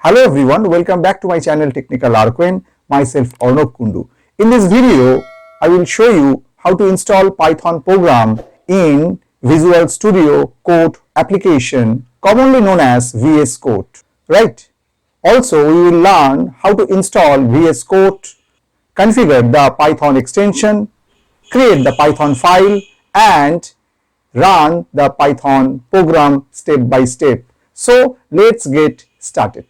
Hello everyone, welcome back to my channel Technical Arquen. Myself Arnab Kundu. In this video, I will show you how to install Python program in Visual Studio Code application, commonly known as VS Code, right? Also, we will learn how to install VS Code, configure the Python extension, create the Python file, and run the Python program step by step. So let's get started.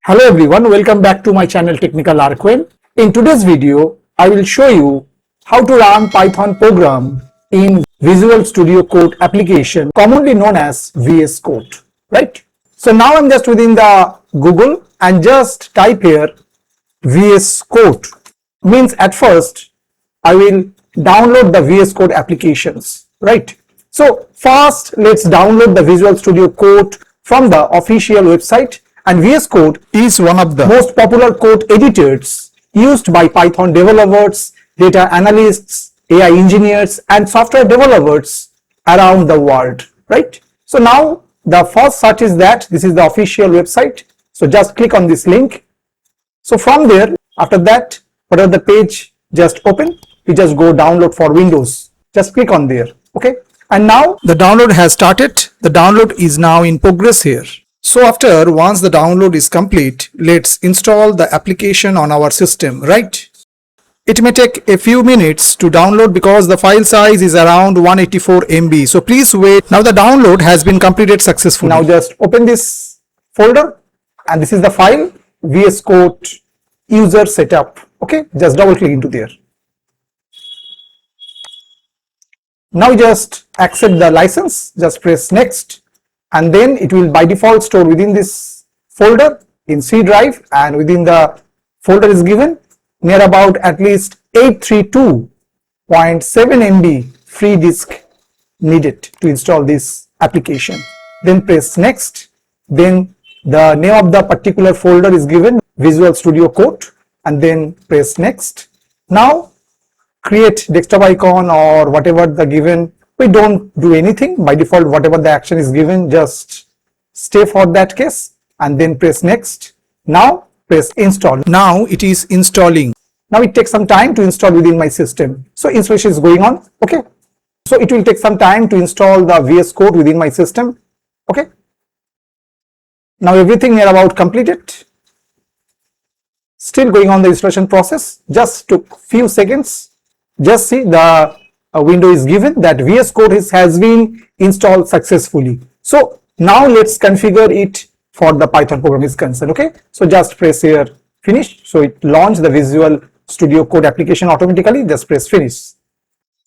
Hello everyone, welcome back to my channel Technical Arquen. In today's video, I will show you how to run Python program in Visual Studio Code application, commonly known as VS Code, right? So now I'm just within the Google and just type here VS Code. Means at first I will download the VS Code applications, right? So first let's download the Visual Studio Code from the official website. And VS Code is one of the most popular code editors used by Python developers, data analysts, AI engineers, and software developers around the world, right? So now the first search is that this is the official website. So just click on this link. So from there, after that, whatever the page just open, you just go download for Windows. Just click on there, okay? And now the download has started. The download is now in progress here. So once the download is complete, let's install the application on our system, right? It may take a few minutes to download because the file size is around 184 MB. So please wait. Now the download has been completed successfully. Now just open this folder and this is the file VS Code user setup. Okay, just double click into there. Now just accept the license, just press next. And then it will by default store within this folder in C drive, and within the folder is given near about at least 832.7 MB free disk needed to install this application. Then press next. Then the name of the particular folder is given Visual Studio Code, and then press next. Now create desktop icon or whatever the given. We don't do anything by default. Whatever the action is given, just stay for that case and then press next. Now press install. Now it is installing. Now it takes some time to install within my system. So installation is going on. Okay. So it will take some time to install the VS Code within my system. Okay. Now everything near about completed. Still going on the installation process. Just took few seconds. Just see the a window is given that VS Code has been installed successfully. So now let's configure it for the Python program is concerned. Okay, so just press here finish. So it launched the Visual Studio Code application automatically. Just press finish.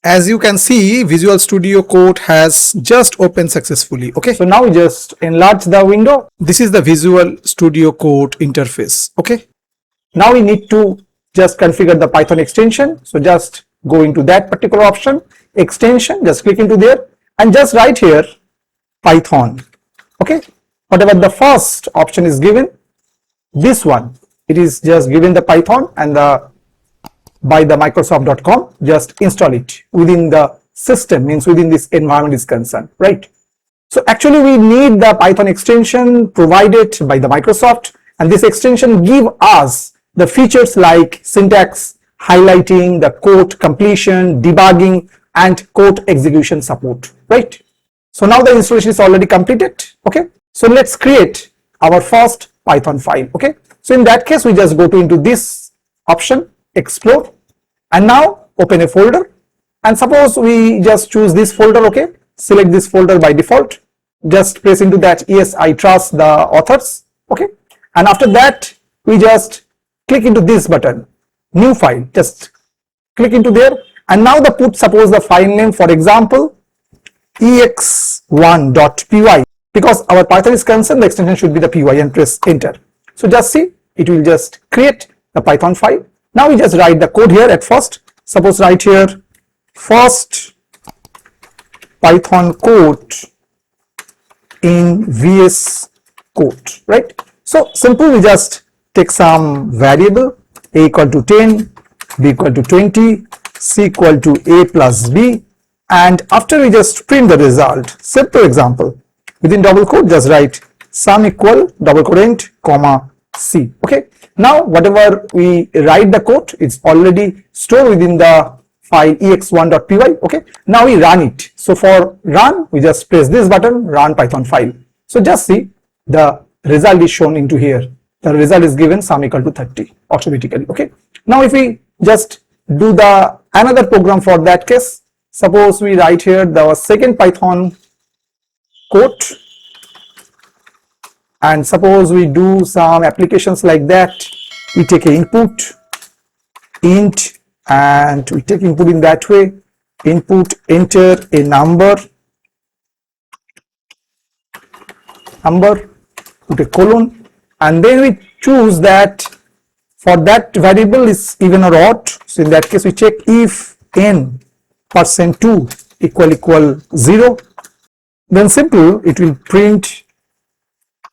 As you can see, Visual Studio Code has just opened successfully. Okay, so now we just enlarge the window. This is the Visual Studio Code interface. Okay, now we need to just configure the Python extension. So just go into that particular option, extension, just click into there and just write here Python. Okay, whatever the first option is given, this one, it is just given the Python and the by the Microsoft.com, just install it within the system, means within this environment is concerned, right? So actually we need the Python extension provided by the Microsoft, and this extension give us the features like syntax, highlighting, the code completion, debugging, and code execution support, right? So now the installation is already completed. Okay, so let's create our first Python file. Okay, so in that case we just go to into this option, explore, and now open a folder, and suppose we just choose this folder. Okay, select this folder by default, just press into that yes, I trust the authors. Okay, and after that we just click into this button, new file, just click into there, and now suppose the file name, for example ex1.py. because our Python is concerned, the extension should be the py, and press enter. So just see, it will just create the Python file. Now we just write the code here at first. Suppose write here first Python code in VS Code, right? So simple, we just take some variable, a equal to 10, b equal to 20, c equal to a plus b, and after we just print the result. Simple example, within double quote just write sum equal double quote end comma c. Okay, now whatever we write the code, it's already stored within the file ex1.py. okay, now we run it. So for run, we just press this button, run Python file. So just see, the result is shown into here. The result is given sum equal to 30 automatically. Okay, now if we just do the another program for that case, suppose we write here the second Python code, and suppose we do some applications like that. We take an input int, and we take input in that way. Input, enter a number, put a colon, and then we choose that for that variable is even or odd. So in that case, we check if n%2 equal 0. Then simple, it will print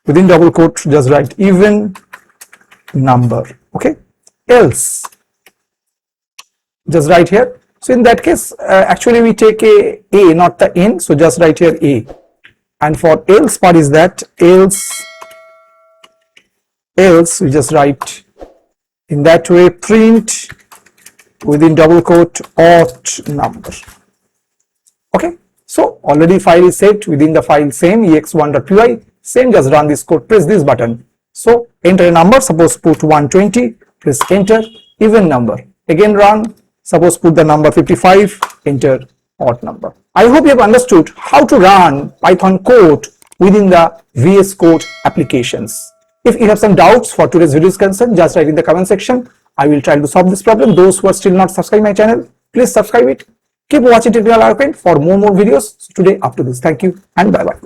within double quote, just write even number. Okay, else just write here. So in that case, actually we take a not the n, so just write here a. And for else part is that else we just write in that way, print within double quote odd number. Okay, so already file is saved within the file same ex1.py. Same, just run this code, press this button. So enter a number, suppose put 120, press enter, even number, again run, suppose put the number 55, enter odd number. I hope you have understood how to run Python code within the VS Code applications. If you have some doubts for today's video is concerned, just write in the comment section. I will try to solve this problem. Those who are still not subscribed my channel, please subscribe it. Keep watching Technical Arcade for more videos. So today up to this. Thank you and bye bye.